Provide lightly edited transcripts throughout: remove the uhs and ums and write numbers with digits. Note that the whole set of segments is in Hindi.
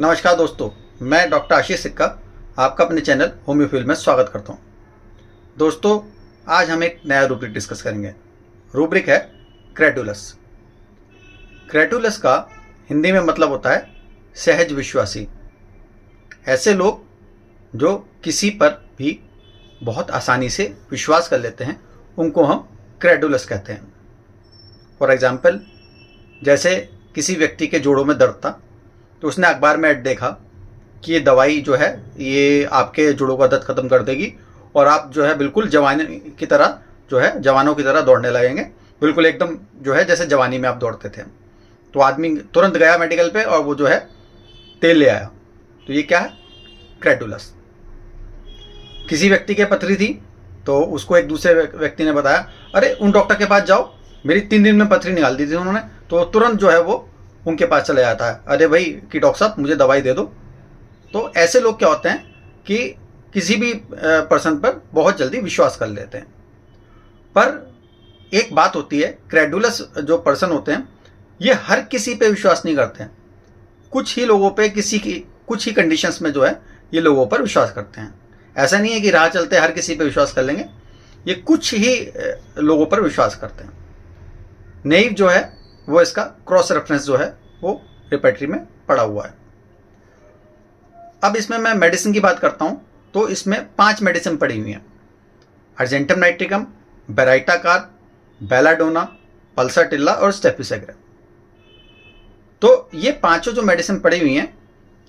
नमस्कार दोस्तों, मैं डॉक्टर आशीष सिक्का आपका अपने चैनल होम्योफिल में स्वागत करता हूं। दोस्तों, आज हम एक नया रूब्रिक डिस्कस करेंगे। रूब्रिक है क्रेडुलस। क्रेडुलस का हिंदी में मतलब होता है सहज विश्वासी। ऐसे लोग जो किसी पर भी बहुत आसानी से विश्वास कर लेते हैं उनको हम क्रेडुलस कहते हैं। फॉर एग्जाम्पल, जैसे किसी व्यक्ति के जोड़ों में दर्द था तो उसने अखबार में ऐड देखा कि ये दवाई जो है ये आपके जोड़ों का दर्द खत्म कर देगी और आप जो है बिल्कुल जवानी की तरह जो है जवानों की तरह दौड़ने लगेंगे, बिल्कुल एकदम जो है जैसे जवानी में आप दौड़ते थे। तो आदमी तुरंत गया मेडिकल पे और वो जो है तेल ले आया। तो ये क्या है? क्रेडुलस। किसी व्यक्ति के पथरी थी तो उसको एक दूसरे व्यक्ति ने बताया, अरे उन डॉक्टर के पास जाओ, मेरी 3 दिन में पथरी निकाल दी थी उन्होंने। तो तुरंत जो है वो उनके पास चला जाता है, अरे भाई कि डॉक्टर साहब मुझे दवाई दे दो। तो ऐसे लोग क्या होते हैं कि किसी भी पर्सन पर बहुत जल्दी विश्वास कर लेते हैं। पर एक बात होती है, क्रेडुलस जो पर्सन होते हैं ये हर किसी पे विश्वास नहीं करते हैं। कुछ ही लोगों पे कुछ ही कंडीशंस में जो है ये लोगों पर विश्वास करते हैं। ऐसा नहीं है कि राह चलते हर किसी पे विश्वास कर लेंगे, ये कुछ ही लोगों पर विश्वास करते हैं। नेइव जो है वो इसका क्रॉस रेफरेंस जो है वो रिपेटरी में पड़ा हुआ है। अब इसमें मैं मेडिसिन की बात करता हूं तो इसमें 5 मेडिसिन पड़ी हुई हैं: अर्जेंटम नाइट्रिकम, बेराइटाकार, बेलाडोना, पल्साटिल्ला और स्टेपिसेग्रा। तो ये पांचों जो मेडिसिन पड़ी हुई हैं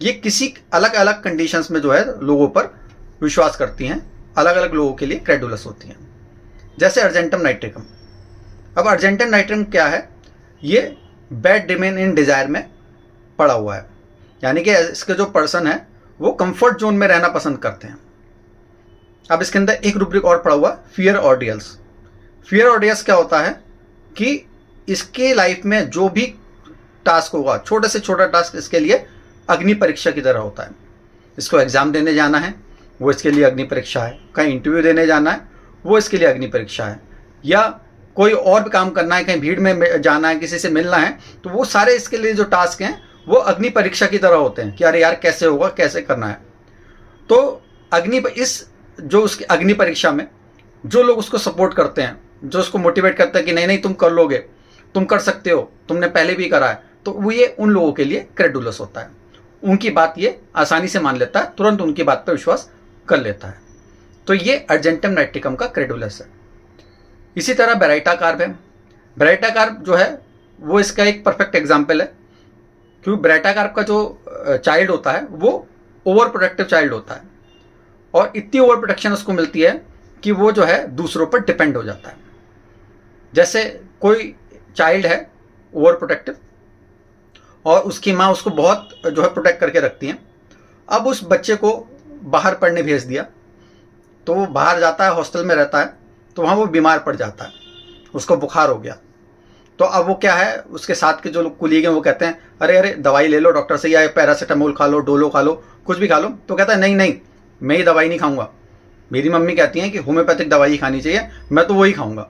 ये किसी अलग अलग कंडीशंस में जो है लोगों पर विश्वास करती हैं, अलग अलग लोगों के लिए क्रेडुलस होती हैं। जैसे अर्जेंटम नाइट्रिकम। अब अर्जेंटम नाइट्रिकम क्या है? ये बैड डिमेन इन डिजायर में पड़ा हुआ है, यानी कि इसके जो पर्सन है वो कंफर्ट जोन में रहना पसंद करते हैं। अब इसके अंदर एक रूब्रिक और पड़ा हुआ, फियर ऑर्डियल्स। फियर ऑर्डियल्स क्या होता है कि इसके लाइफ में जो भी टास्क होगा, छोटे से छोटा टास्क इसके लिए अग्नि परीक्षा की तरह होता है। इसको एग्जाम देने जाना है वो इसके लिए अग्नि परीक्षा है, कहीं इंटरव्यू देने जाना है वो इसके लिए अग्नि परीक्षा है, या कोई और भी काम करना है, कहीं भीड़ में जाना है, किसी से मिलना है, तो वो सारे इसके लिए जो टास्क हैं वो अग्नि परीक्षा की तरह होते हैं कि अरे यार कैसे होगा, कैसे करना है। तो उसकी अग्नि परीक्षा में जो लोग उसको सपोर्ट करते हैं, जो उसको मोटिवेट करते हैं कि नहीं नहीं तुम कर लोगे, तुम कर सकते हो, तुमने पहले भी करा है, तो वो ये उन लोगों के लिए क्रेडुलस होता है। उनकी बात ये आसानी से मान लेता है, तुरंत उनकी बात पर विश्वास कर लेता है। तो ये अर्जेंटम नाइट्रिकम का क्रेडुलस है। इसी तरह बेराइटाकार है। बेराइटाकार जो है वो इसका एक परफेक्ट एग्जाम्पल है, क्योंकि बेराइटाकार का जो चाइल्ड होता है वो ओवर प्रोटेक्टिव चाइल्ड होता है और इतनी ओवर प्रोटेक्शन उसको मिलती है कि वो जो है दूसरों पर डिपेंड हो जाता है। जैसे कोई चाइल्ड है ओवर प्रोटेक्टिव और उसकी माँ उसको बहुत जो है प्रोटेक्ट करके रखती है। अब उस बच्चे को बाहर पढ़ने भेज दिया तो वो बाहर जाता है, हॉस्टल में रहता है, तो वहाँ वो बीमार पड़ जाता है, उसको बुखार हो गया। तो अब वो क्या है, उसके साथ के जो लोग कुलीग हैं वो कहते हैं अरे अरे दवाई ले लो डॉक्टर से, या पैरासीटामोल खा लो, डोलो खा लो, कुछ भी खा लो। तो कहता है नहीं नहीं मैं ये दवाई नहीं खाऊंगा, मेरी मम्मी कहती हैं कि होम्योपैथिक दवाई खानी चाहिए, मैं तो वही खाऊंगा।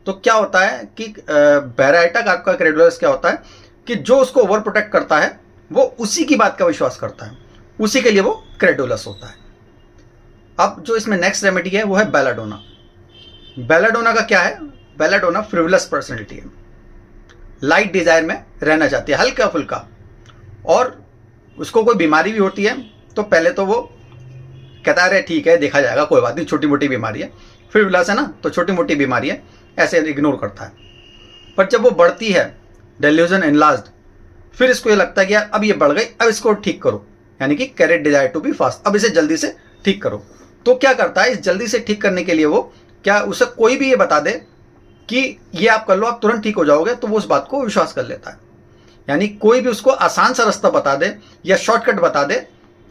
तो क्या होता है कि बेराइटाकार का क्रेडुलस क्या होता है कि जो उसको ओवर प्रोटेक्ट करता है वो उसी की बात का विश्वास करता है, उसी के लिए वो क्रेडुलस होता है। अब जो इसमें नेक्स्ट रेमेडी है वो है बेलाडोना। बेलाडोना का क्या है? बेलाडोना फ्रिवलस पर्सनैलिटी है, लाइट डिजायर में रहना चाहती है, हल्का फुल्का, और उसको कोई बीमारी भी होती है तो पहले तो वो कहता है ठीक है देखा जाएगा, कोई बात नहीं, छोटी मोटी बीमारी है, फ्रिवलस है ना तो छोटी मोटी बीमारी है, ऐसे इग्नोर करता है। पर जब वो बढ़ती है, डेल्यूजन एनलार्ज्ड, फिर इसको ये लगता है कि यार अब ये बढ़ गई, अब इसको ठीक करो, यानी कि carrot desire to be fast, अब इसे जल्दी से ठीक करो। तो क्या करता है, इस जल्दी से ठीक करने के लिए वो क्या, उसे कोई भी ये बता दे कि ये आप कर लो आप तुरंत ठीक हो जाओगे, तो वो उस बात को विश्वास कर लेता है। यानी कोई भी उसको आसान सा रास्ता बता दे या शॉर्टकट बता दे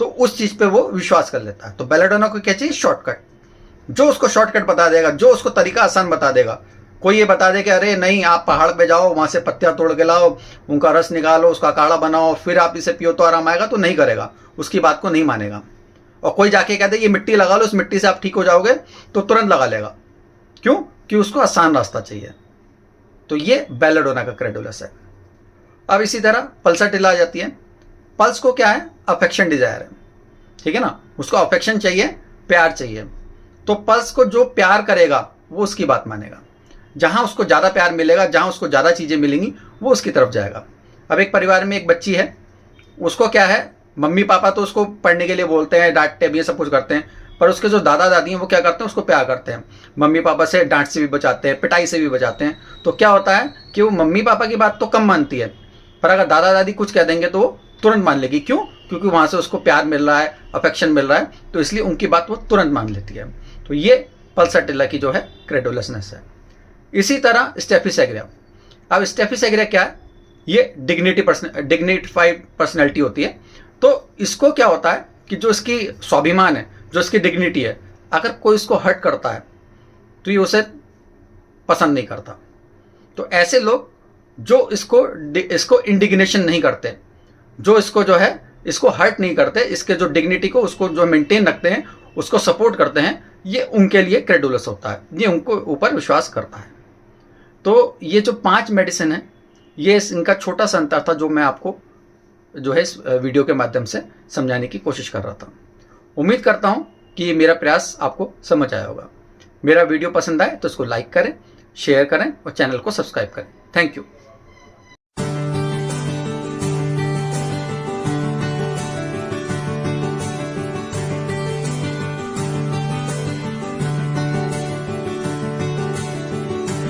तो उस चीज पे वो विश्वास कर लेता है। तो बेलाडोना को क्या चाहिए? शॉर्टकट। जो उसको शॉर्टकट बता देगा, जो उसको तरीका आसान बता देगा। कोई ये बता दे कि अरे नहीं आप पहाड़ पे जाओ, वहां से पत्तियां तोड़ के लाओ, उनका रस निकालो, उसका काढ़ा बनाओ, फिर आप इसे पियो तो आराम आएगा, तो नहीं करेगा, उसकी बात को नहीं मानेगा। और कोई जाके कहते ये मिट्टी लगा लो, उस मिट्टी से आप ठीक हो जाओगे, तो तुरंत लगा लेगा। क्यों? कि उसको आसान रास्ता चाहिए। तो ये बेलाडोना का क्रेडुलस है। अब इसी तरह पल्साटिल्ला आ जाती है। पल्स को क्या है, अफेक्शन डिजायर है, ठीक है ना, उसको अफेक्शन चाहिए, प्यार चाहिए। तो पल्स को जो प्यार करेगा वो उसकी बात मानेगा, जहां उसको ज्यादा प्यार मिलेगा, जहां उसको ज्यादा चीजें मिलेंगी वो उसकी तरफ जाएगा। अब एक परिवार में एक बच्ची है, उसको क्या है, मम्मी पापा तो उसको पढ़ने के लिए बोलते हैं, डांटते भी, सब कुछ करते हैं, पर उसके जो दादा दादी हैं वो क्या करते हैं, उसको प्यार करते हैं, मम्मी पापा से डांट से भी बचाते हैं, पिटाई से भी बचाते हैं। तो क्या होता है कि वो मम्मी पापा की बात तो कम मानती है, पर अगर दादा दादी कुछ कह देंगे तो वो तुरंत मान लेगी। क्यों? क्योंकि वहां से उसको प्यार मिल रहा है, अफेक्शन मिल रहा है, तो इसलिए उनकी बात वो तुरंत मान लेती है। तो ये पल्सैटिला की जो है क्रेडुलसनेस है। इसी तरह स्टेफिस एग्रिया। अब स्टेफिस एग्रिया क्या है, ये डिग्निफाइड पर्सनैलिटी होती है। तो इसको क्या होता है कि जो इसकी स्वाभिमान है, जो इसकी डिग्निटी है, अगर कोई इसको हर्ट करता है तो ये उसे पसंद नहीं करता। तो ऐसे लोग जो इसको इंडिग्नेशन नहीं करते, जो इसको जो है इसको हर्ट नहीं करते, इसके जो डिग्निटी को उसको जो मेंटेन रखते हैं, उसको सपोर्ट करते हैं, ये उनके लिए क्रेडुलस होता है, ये उनको ऊपर विश्वास करता है। तो ये जो 5 मेडिसिन है, ये इनका छोटा सा अंतर था जो मैं आपको जो है इस वीडियो के माध्यम से समझाने की कोशिश कर रहा था। उम्मीद करता हूं कि ये मेरा प्रयास आपको समझ आया होगा। मेरा वीडियो पसंद आए तो इसको लाइक करें, शेयर करें और चैनल को सब्सक्राइब करें। Thank you.